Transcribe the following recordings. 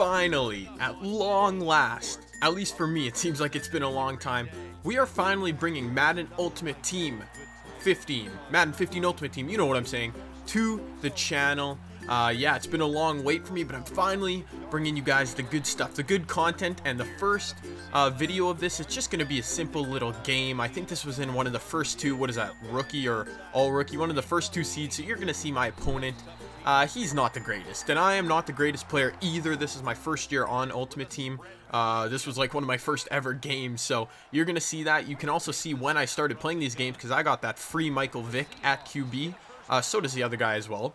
finally, at long last, at least for me, it seems like it's been a long time, we are finally bringing Madden Ultimate Team 15, Madden 15 Ultimate Team, you know what I'm saying, to the channel. Yeah, it's been a long wait for me, but I'm finally bringing you guys the good stuff, the good content, and the first video of this, it's just going to be a simple little game. I think this was in one of the first two, what is that, rookie or all rookie, one of the first two seeds, so you're going to see my opponent. He's not the greatest, and I am not the greatest player either. This is my first year on Ultimate Team. This was like one of my first ever games, so you're going to see that. You can also see when I started playing these games, because I got that free Michael Vick at QB. So does the other guy as well.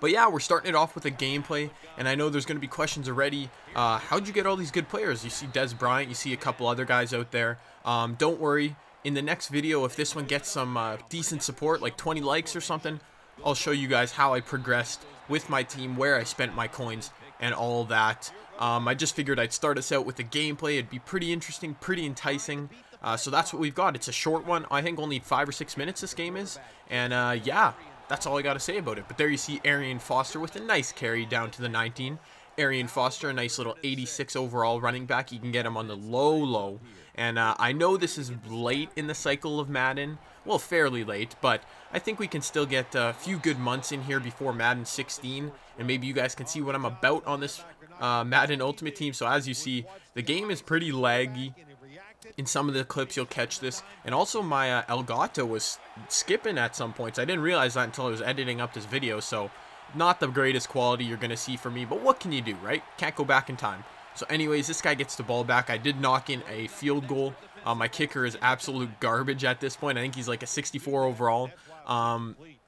But yeah, we're starting it off with a gameplay, and I know there's going to be questions already. How'd you get all these good players? You see DEZ Bryant, you see a couple other guys out there. Don't worry, in the next video, if this one gets some decent support, like 20 likes or something, I'll show you guys how I progressed with my team, where I spent my coins, and all that. I just figured I'd start us out with the gameplay. It'd be pretty interesting, pretty enticing. So that's what we've got. It's a short one. I think only 5 or 6 minutes this game is. And yeah, that's all I got to say about it. But there you see Arian Foster with a nice carry down to the 19. Arian Foster, a nice little 86 overall running back. You can get him on the low. And I know this is late in the cycle of Madden. Well, fairly late, but I think we can still get a few good months in here before Madden 16. And maybe you guys can see what I'm about on this Madden Ultimate Team. So as you see, the game is pretty laggy. In some of the clips you'll catch this, and also my Elgato was skipping at some points. I didn't realize that until I was editing up this video, so not the greatest quality you're going to see from me, but what can you do, right? Can't go back in time. So anyways, this guy gets the ball back. I did knock in a field goal. My kicker is absolute garbage at this point. I think he's like a 64 overall,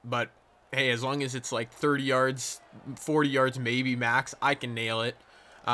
but hey, as long as it's like 30 yards, 40 yards maybe max, I can nail it.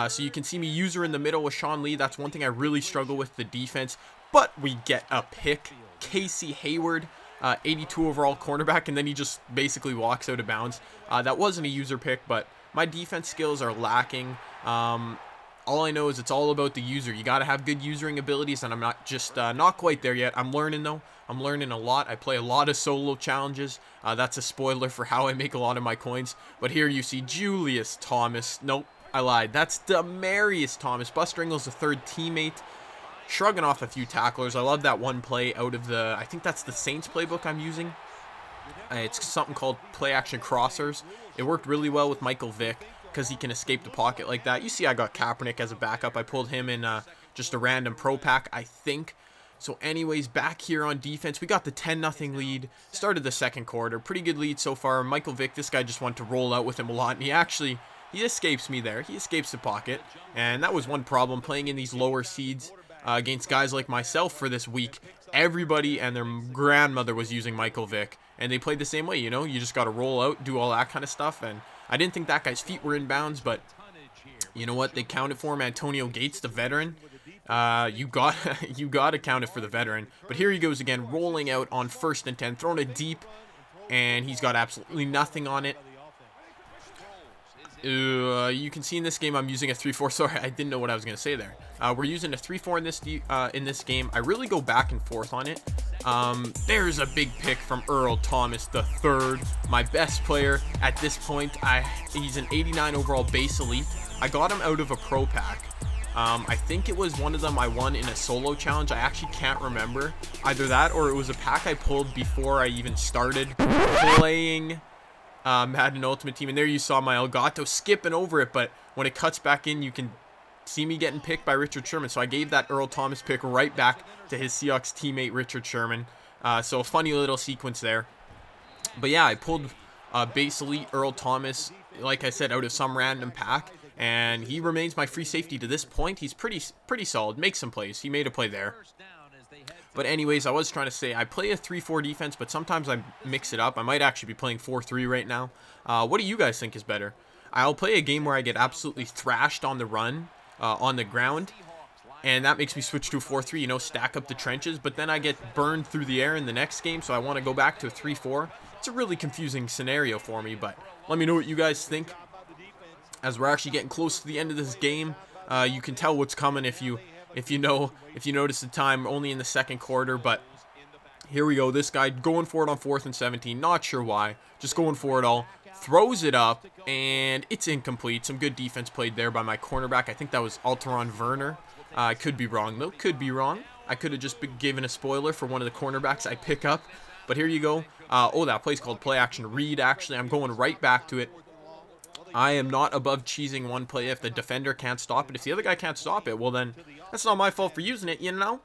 So you can see me user in the middle with Sean Lee. That's one thing I really struggle with, the defense. But we get a pick. Casey Hayward, 82 overall cornerback, and then he just basically walks out of bounds. That wasn't a user pick, but my defense skills are lacking. All I know is it's all about the user. You got to have good usering abilities, and I'm not quite there yet. I'm learning, though. I'm learning a lot. I play a lot of solo challenges. That's a spoiler for how I make a lot of my coins. But here you see Julius Thomas. Nope. I lied. That's Demarius Thomas. Buster Ingles, the third teammate, shrugging off a few tacklers. I love that one play out of the, I think that's the Saints playbook I'm using. It's something called play action crossers. It worked really well with Michael Vick because he can escape the pocket like that. You see I got Kaepernick as a backup. I pulled him in just a random pro pack, I think. So anyways, back here on defense, we got the 10-0 lead. Started the second quarter. Pretty good lead so far. Michael Vick, this guy just wanted to roll out with him a lot, and he escapes me there. He escapes the pocket. And that was one problem playing in these lower seeds against guys like myself for this week. Everybody and their grandmother was using Michael Vick. And they played the same way, you know. You just got to roll out, do all that kind of stuff. And I didn't think that guy's feet were in bounds. But you know what? They counted for him. Antonio Gates, the veteran. You got to count it for the veteran. But here he goes again, rolling out on 1st and 10. Throwing it deep. And he's got absolutely nothing on it. You can see in this game I'm using a 3-4. Sorry, I didn't know what I was going to say there. We're using a 3-4 in this game. I really go back and forth on it. There's a big pick from Earl Thomas the third, my best player at this point. He's an 89 overall base elite. I got him out of a pro pack. I think it was one of them I won in a solo challenge. I actually can't remember. Either that or it was a pack I pulled before I even started playing Madden Ultimate Team. And there you saw my Elgato skipping over it, but when it cuts back in, you can see me getting picked by Richard Sherman. So I gave that Earl Thomas pick right back to his Seahawks teammate Richard Sherman. So a funny little sequence there. But yeah, I pulled base elite Earl Thomas, like I said, out of some random pack, and he remains my free safety to this point. He's pretty solid. Makes some plays. He made a play there. But anyways, I was trying to say I play a 3-4 defense, but sometimes I mix it up. I might actually be playing 4-3 right now. What do you guys think is better? I'll play a game where I get absolutely thrashed on the run, on the ground, and that makes me switch to a 4-3, you know, stack up the trenches, but then I get burned through the air in the next game, so I want to go back to a 3-4. It's a really confusing scenario for me, but let me know what you guys think. As we're actually getting close to the end of this game, you can tell what's coming if you notice the time, only in the second quarter. But here we go. This guy going for it on 4th and 17. Not sure why. Just going for it all. throws it up, and it's incomplete. Some good defense played there by my cornerback. I think that was Alteron Werner. I could be wrong, though. Could be wrong. I could have just been given a spoiler for one of the cornerbacks I pick up. But here you go. Oh, that play's called play action read, actually. I'm going right back to it. I am not above cheesing one play if the defender can't stop it. If the other guy can't stop it, well then, that's not my fault for using it, you know?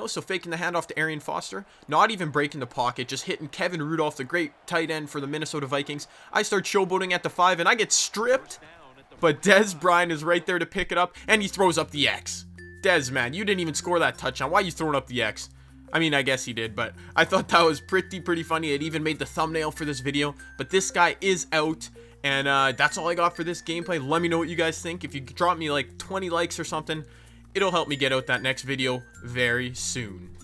So faking the handoff to Arian Foster, not even breaking the pocket, just hitting Kevin Rudolph, the great tight end for the Minnesota Vikings. I start showboating at the 5, and I get stripped, but DEZ Bryant is right there to pick it up, and he throws up the X. DEZ, man, you didn't even score that touchdown. Why are you throwing up the X? I mean, I guess he did, but I thought that was pretty funny. It even made the thumbnail for this video, but this guy is out. And that's all I got for this gameplay. Let me know what you guys think. If you drop me like 20 likes or something, it'll help me get out that next video very soon.